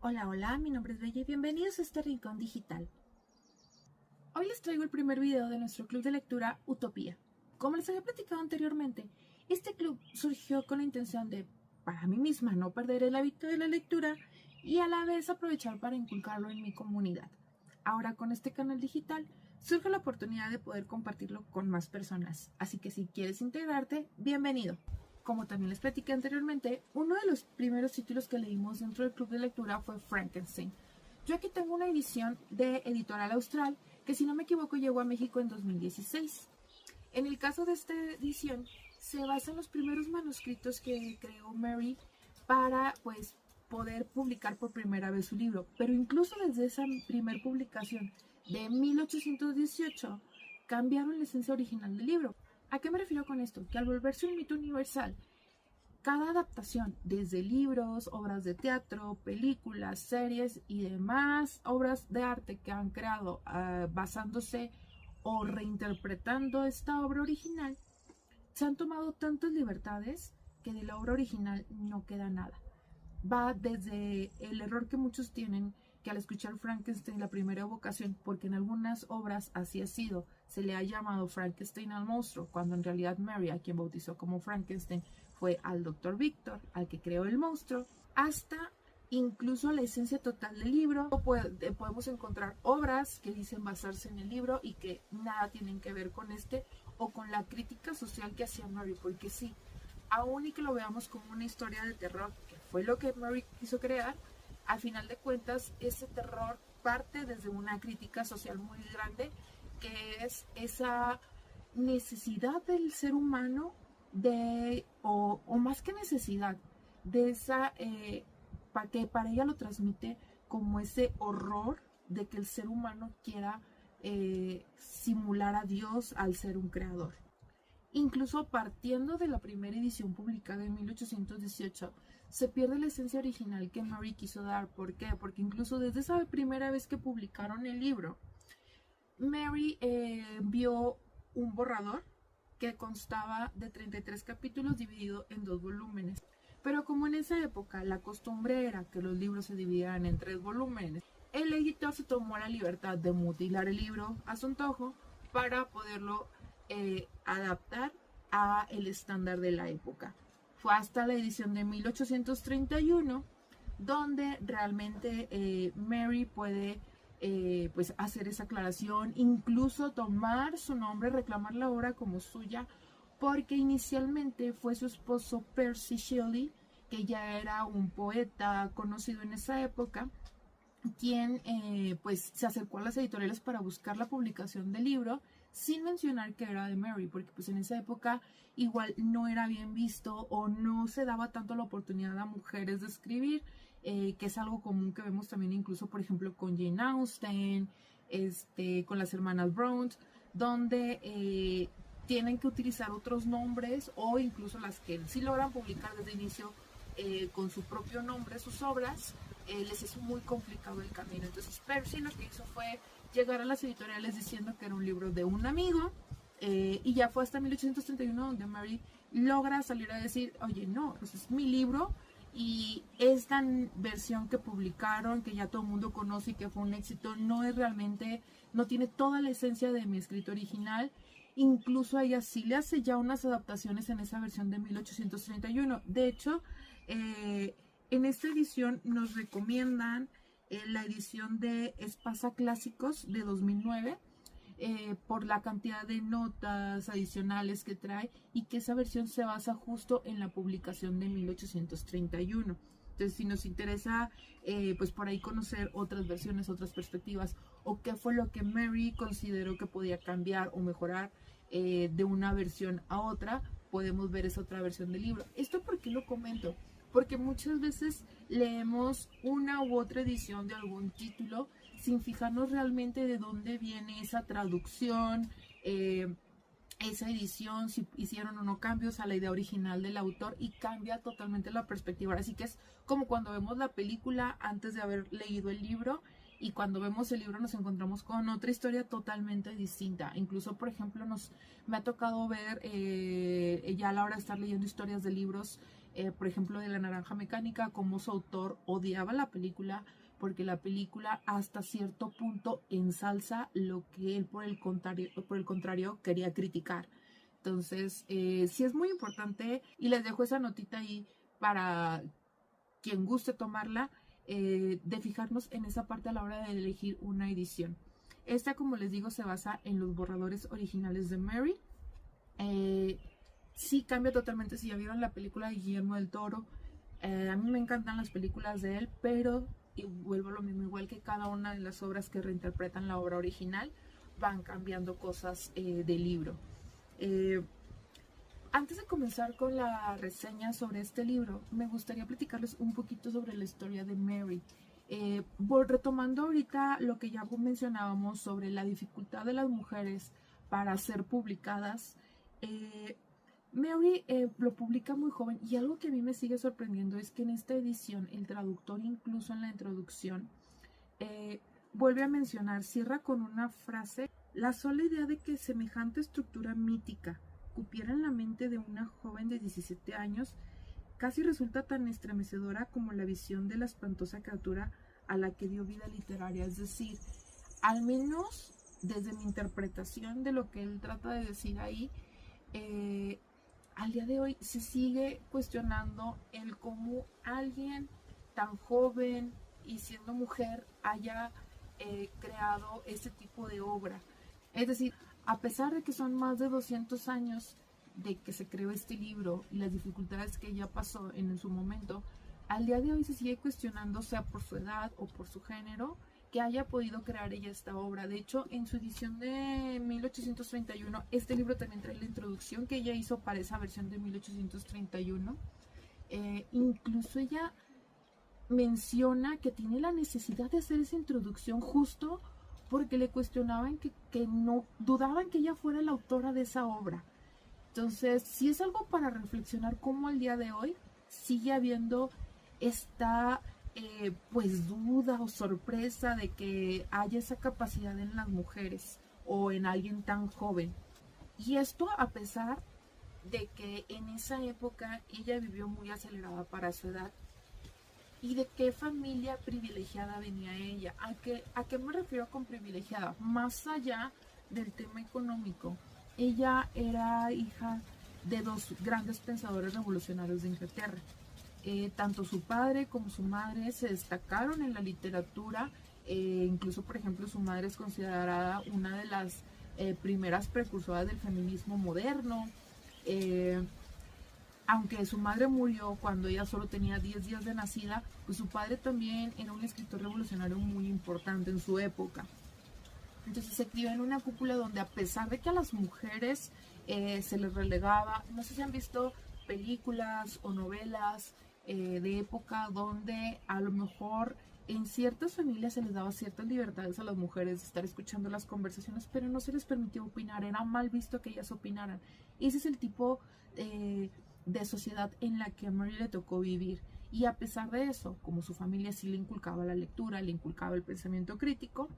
Hola, hola, mi nombre es Bella y bienvenidos a este rincón digital. Hoy les traigo el primer video de nuestro club de lectura Utopía. Como les había platicado anteriormente, este club surgió con la intención de, para mí misma, no perder el hábito de la lectura y a la vez aprovechar para inculcarlo en mi comunidad. Ahora con este canal digital surge la oportunidad de poder compartirlo con más personas, así que si quieres integrarte, bienvenido. Como también les platiqué anteriormente, uno de los primeros títulos que leímos dentro del club de lectura fue Frankenstein. Yo aquí tengo una edición de Editorial Austral que, si no me equivoco, llegó a México en 2016. En el caso de esta edición, se basa en los primeros manuscritos que creó Mary para poder publicar por primera vez su libro. Pero incluso desde esa primera publicación de 1818 cambiaron la esencia original del libro. ¿A qué me refiero con esto? Que al volverse un mito universal, cada adaptación, desde libros, obras de teatro, películas, series y demás obras de arte que han creado basándose o reinterpretando esta obra original, se han tomado tantas libertades que de la obra original no queda nada. Va desde el error que muchos tienen, que al escuchar Frankenstein la primera evocación, porque en algunas obras así ha sido, se le ha llamado Frankenstein al monstruo, cuando en realidad Mary, a quien bautizó como Frankenstein, fue al Dr. Victor, al que creó el monstruo, hasta incluso la esencia total del libro. Podemos encontrar obras que dicen basarse en el libro y que nada tienen que ver con o con la crítica social que hacía Mary, porque sí, aún y que lo veamos como una historia de terror, que fue lo que Mary quiso crear, al final de cuentas ese terror parte desde una crítica social muy grande, que es esa necesidad del ser humano o más que necesidad, de esa, que para ella lo transmite como ese horror de que el ser humano quiera simular a Dios al ser un creador. Incluso partiendo de la primera edición publicada en 1818, se pierde la esencia original que Mary quiso dar. ¿Por qué? Porque incluso desde esa primera vez que publicaron el libro, Mary vio un borrador que constaba de 33 capítulos dividido en 2 volúmenes. Pero como en esa época la costumbre era que los libros se dividieran en 3 volúmenes, el editor se tomó la libertad de mutilar el libro a su antojo para poderlo adaptar a el estándar de la época. Fue hasta la edición de 1831 donde realmente Mary puede hacer esa aclaración, incluso tomar su nombre, reclamar la obra como suya, porque inicialmente fue su esposo Percy Shelley, que ya era un poeta conocido en esa época, quien se acercó a las editoriales para buscar la publicación del libro, sin mencionar que era de Mary, porque pues en esa época igual no era bien visto o no se daba tanto la oportunidad a mujeres de escribir, que es algo común que vemos también incluso, por ejemplo, con Jane Austen, con las hermanas Brontë, donde tienen que utilizar otros nombres, o incluso las que sí logran publicar desde el inicio con su propio nombre sus obras, les es muy complicado el camino. Entonces Percy lo que hizo fue llegar a las editoriales diciendo que era un libro de un amigo, y ya fue hasta 1831 donde Mary logra salir a decir, oye, no, pues es mi libro, y esta versión que publicaron, que ya todo el mundo conoce y que fue un éxito, no es realmente, no tiene toda la esencia de mi escrito original. Incluso a ella sí le hace ya unas adaptaciones en esa versión de 1831. De hecho, en esta edición nos recomiendan la edición de Espasa Clásicos de 2009, por la cantidad de notas adicionales que trae, y que esa versión se basa justo en la publicación de 1831. Entonces, si nos interesa pues por ahí conocer otras versiones, otras perspectivas, o qué fue lo que Mary consideró que podía cambiar o mejorar de una versión a otra, podemos ver esa otra versión del libro. ¿Esto por qué lo comento? Porque muchas veces leemos una u otra edición de algún título sin fijarnos realmente de dónde viene esa traducción, esa edición, si hicieron o no cambios a la idea original del autor, y cambia totalmente la perspectiva. Así que es como cuando vemos la película antes de haber leído el libro, y cuando vemos el libro nos encontramos con otra historia totalmente distinta. Incluso, por ejemplo, me ha tocado ver ya a la hora de estar leyendo historias de libros por ejemplo, de La Naranja Mecánica, como su autor odiaba la película porque la película hasta cierto punto ensalza lo que él por el contrario quería criticar. Entonces, sí es muy importante y les dejo esa notita ahí para quien guste tomarla, de fijarnos en esa parte a la hora de elegir una edición. Esta, como les digo, se basa en los borradores originales de Mary. Sí cambia totalmente si ya vieron la película de Guillermo del Toro. A mí me encantan las películas de él, pero y vuelvo a lo mismo, igual que cada una de las obras que reinterpretan la obra original, van cambiando cosas del libro. Antes de comenzar con la reseña sobre este libro, me gustaría platicarles un poquito sobre la historia de Mary. Retomando ahorita lo que ya mencionábamos sobre la dificultad de las mujeres para ser publicadas, Mary lo publica muy joven y algo que a mí me sigue sorprendiendo es que en esta edición el traductor, incluso en la introducción, vuelve a mencionar, cierra con una frase: la sola idea de que semejante estructura mítica cupiera en la mente de una joven de 17 años casi resulta tan estremecedora como la visión de la espantosa criatura a la que dio vida literaria. Es decir, al menos desde mi interpretación de lo que él trata de decir ahí, al día de hoy se sigue cuestionando el cómo alguien tan joven y siendo mujer haya creado este tipo de obra. Es decir, a pesar de que son más de 200 años de que se creó este libro y las dificultades que ella pasó en su momento, al día de hoy se sigue cuestionando, sea por su edad o por su género, que haya podido crear ella esta obra. De hecho, en su edición de 1831, este libro también trae la introducción que ella hizo para esa versión de 1831. Incluso ella menciona que tiene la necesidad de hacer esa introducción justo porque le cuestionaban que no dudaban que ella fuera la autora de esa obra. Entonces, sí es algo para reflexionar cómo al día de hoy sigue habiendo esta pues duda o sorpresa de que haya esa capacidad en las mujeres o en alguien tan joven. Y esto a pesar de que en esa época ella vivió muy acelerada para su edad. ¿Y de qué familia privilegiada venía ella? ¿A qué me refiero con privilegiada? Más allá del tema económico, ella era hija de dos grandes pensadores revolucionarios de Inglaterra. Tanto su padre como su madre se destacaron en la literatura. Incluso, por ejemplo, su madre es considerada una de las primeras precursoras del feminismo moderno. Aunque su madre murió cuando ella solo tenía 10 días de nacida, pues su padre también era un escritor revolucionario muy importante en su época. Entonces se crió en una cúpula donde, a pesar de que a las mujeres se les relegaba, no sé si han visto películas o novelas de época donde a lo mejor en ciertas familias se les daba ciertas libertades a las mujeres de estar escuchando las conversaciones, pero no se les permitía opinar, era mal visto que ellas opinaran. Ese es el tipo de sociedad en la que a Mary le tocó vivir. Y a pesar de eso, como su familia sí le inculcaba la lectura, le inculcaba el pensamiento crítico,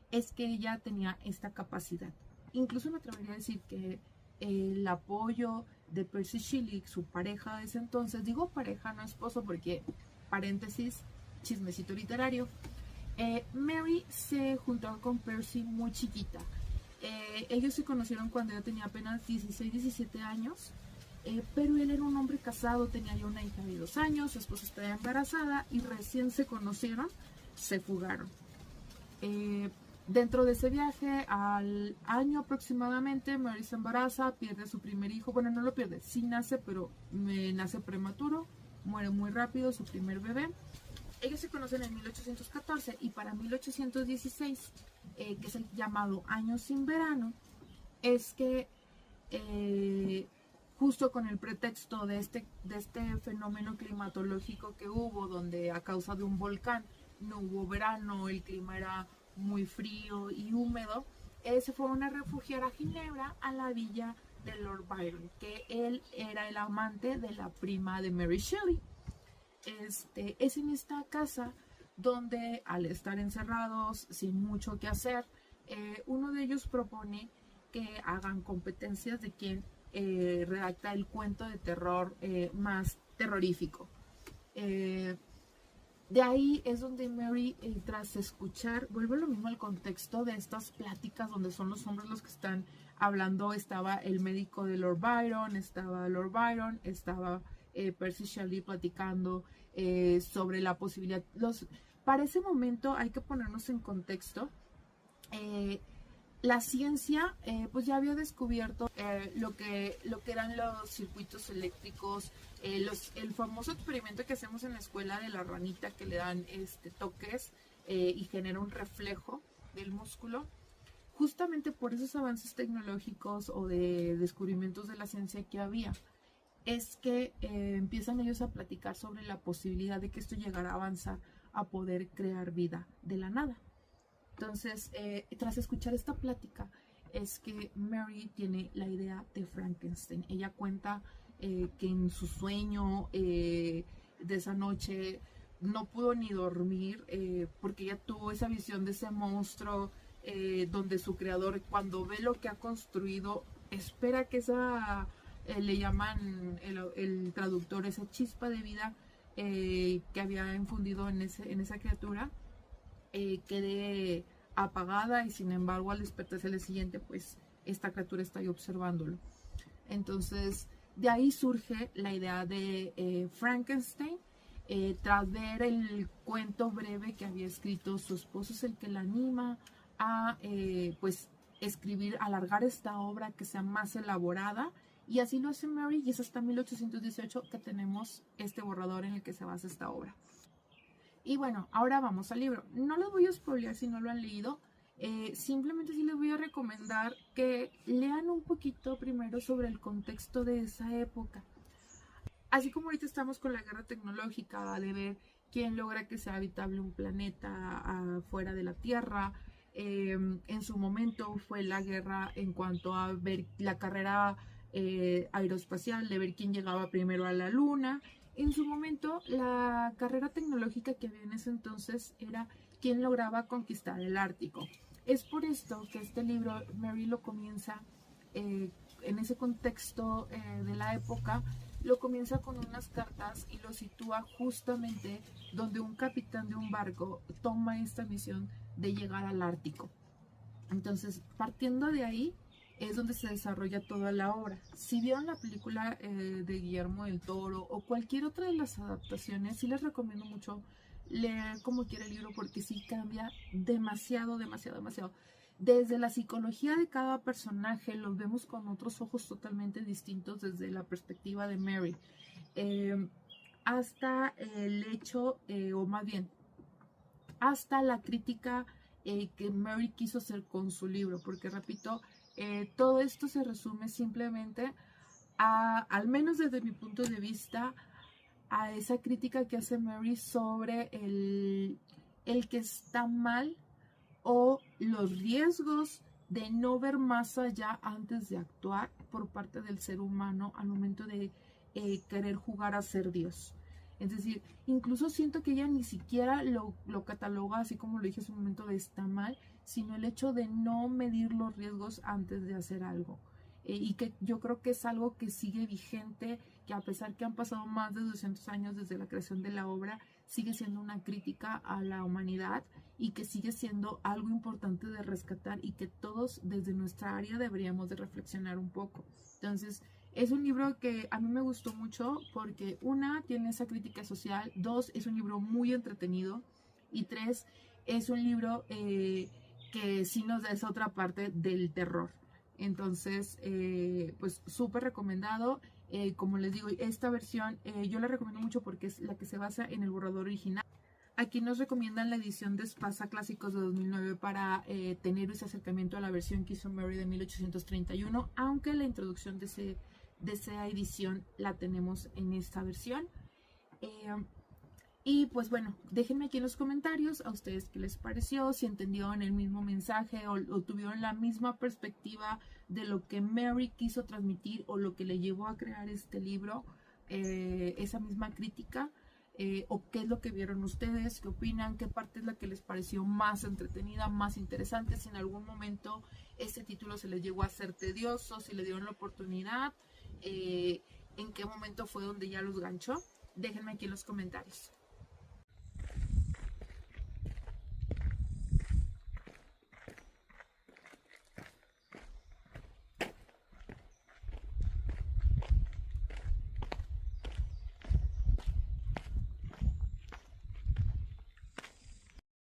es que ella tenía esta capacidad. Incluso me atrevería a decir que el apoyo de Percy Shelley, su pareja de ese entonces, digo pareja, no esposo, porque paréntesis, chismecito literario, Mary se juntó con Percy muy chiquita. Ellos se conocieron cuando ella tenía apenas 16, 17 años, pero él era un hombre casado, tenía ya una hija de 2 años, su esposa estaba embarazada y recién se conocieron, se fugaron. Dentro de ese viaje, al año aproximadamente, Mary se embaraza, pierde a su primer hijo. Bueno, no lo pierde, sí nace, pero nace prematuro, muere muy rápido su primer bebé. Ellos se conocen en 1814 y para 1816, que es el llamado Año sin Verano, es que justo con el pretexto de este fenómeno climatológico que hubo, donde a causa de un volcán no hubo verano, el clima era muy frío y húmedo, se fueron a refugiar a Ginebra, a la villa de Lord Byron, que él era el amante de la prima de Mary Shelley. Es en esta casa donde, al estar encerrados sin mucho que hacer, uno de ellos propone que hagan competencias de quién redacta el cuento de terror más terrorífico. De ahí es donde Mary, tras escuchar, vuelve lo mismo al contexto de estas pláticas donde son los hombres los que están hablando. Estaba el médico de Lord Byron, estaba Percy Shelley platicando sobre la posibilidad. Para ese momento hay que ponernos en contexto. La ciencia pues ya había descubierto lo que eran los circuitos eléctricos, el famoso experimento que hacemos en la escuela de la ranita, que le dan toques y genera un reflejo del músculo. Justamente por esos avances tecnológicos o de descubrimientos de la ciencia que había, es que empiezan ellos a platicar sobre la posibilidad de que esto llegara a avanzar a poder crear vida de la nada. Entonces, tras escuchar esta plática, es que Mary tiene la idea de Frankenstein. Ella cuenta que en su sueño de esa noche no pudo ni dormir porque ella tuvo esa visión de ese monstruo donde su creador, cuando ve lo que ha construido, espera que esa, le llaman el traductor, esa chispa de vida que había infundido en esa criatura, quede apagada, y sin embargo al despertarse el siguiente, pues esta criatura está ahí observándolo. Entonces de ahí surge la idea de Frankenstein. Tras ver el cuento breve que había escrito su esposo, es el que la anima a pues escribir, alargar esta obra que sea más elaborada, y así lo hace Mary, y es hasta 1818 que tenemos este borrador en el que se basa esta obra. Y bueno, ahora vamos al libro. No les voy a spoilear si no lo han leído. Simplemente sí les voy a recomendar que lean un poquito primero sobre el contexto de esa época. Así como ahorita estamos con la guerra tecnológica, de ver quién logra que sea habitable un planeta fuera de la Tierra. En su momento fue la guerra en cuanto a ver la carrera aeroespacial, de ver quién llegaba primero a la Luna. En su momento, la carrera tecnológica que había en ese entonces era quién lograba conquistar el Ártico. Es por esto que este libro, Mary lo comienza en ese contexto de la época, lo comienza con unas cartas y lo sitúa justamente donde un capitán de un barco toma esta misión de llegar al Ártico. Entonces, partiendo de ahí, es donde se desarrolla toda la obra. Si vieron la película de Guillermo del Toro o cualquier otra de las adaptaciones, sí les recomiendo mucho leer como quiera el libro, porque sí cambia demasiado. Desde la psicología de cada personaje los vemos con otros ojos totalmente distintos desde la perspectiva de Mary, hasta el hecho, o más bien, hasta la crítica que Mary quiso hacer con su libro, porque repito, todo esto se resume simplemente al menos desde mi punto de vista, a esa crítica que hace Mary sobre el que está mal, o los riesgos de no ver más allá antes de actuar por parte del ser humano al momento de querer jugar a ser Dios. Es decir, incluso siento que ella ni siquiera lo cataloga, así como lo dije hace un momento, de está mal, sino el hecho de no medir los riesgos antes de hacer algo. Y que yo creo que es algo que sigue vigente, que a pesar que han pasado más de 200 años desde la creación de la obra, sigue siendo una crítica a la humanidad, y que sigue siendo algo importante de rescatar, y que todos desde nuestra área deberíamos de reflexionar un poco. Entonces, es un libro que a mí me gustó mucho porque, una, tiene esa crítica social; dos, es un libro muy entretenido; y tres, es un libro que sí nos da esa otra parte del terror. Entonces, pues súper recomendado. Como les digo, esta versión yo la recomiendo mucho porque es la que se basa en el borrador original. Aquí nos recomiendan la edición de Espasa Clásicos de 2009 para tener ese acercamiento a la versión que hizo Mary de 1831, aunque la introducción de esa edición la tenemos en esta versión. Y pues bueno, déjenme aquí en los comentarios a ustedes qué les pareció, si entendieron el mismo mensaje o tuvieron la misma perspectiva de lo que Mary quiso transmitir o lo que le llevó a crear este libro, esa misma crítica. o qué es lo que vieron ustedes, qué opinan, qué parte es la que les pareció más entretenida, más interesante, si en algún momento este título se les llegó a ser tedioso, si le dieron la oportunidad, en qué momento fue donde ya los ganchó. Déjenme aquí en los comentarios.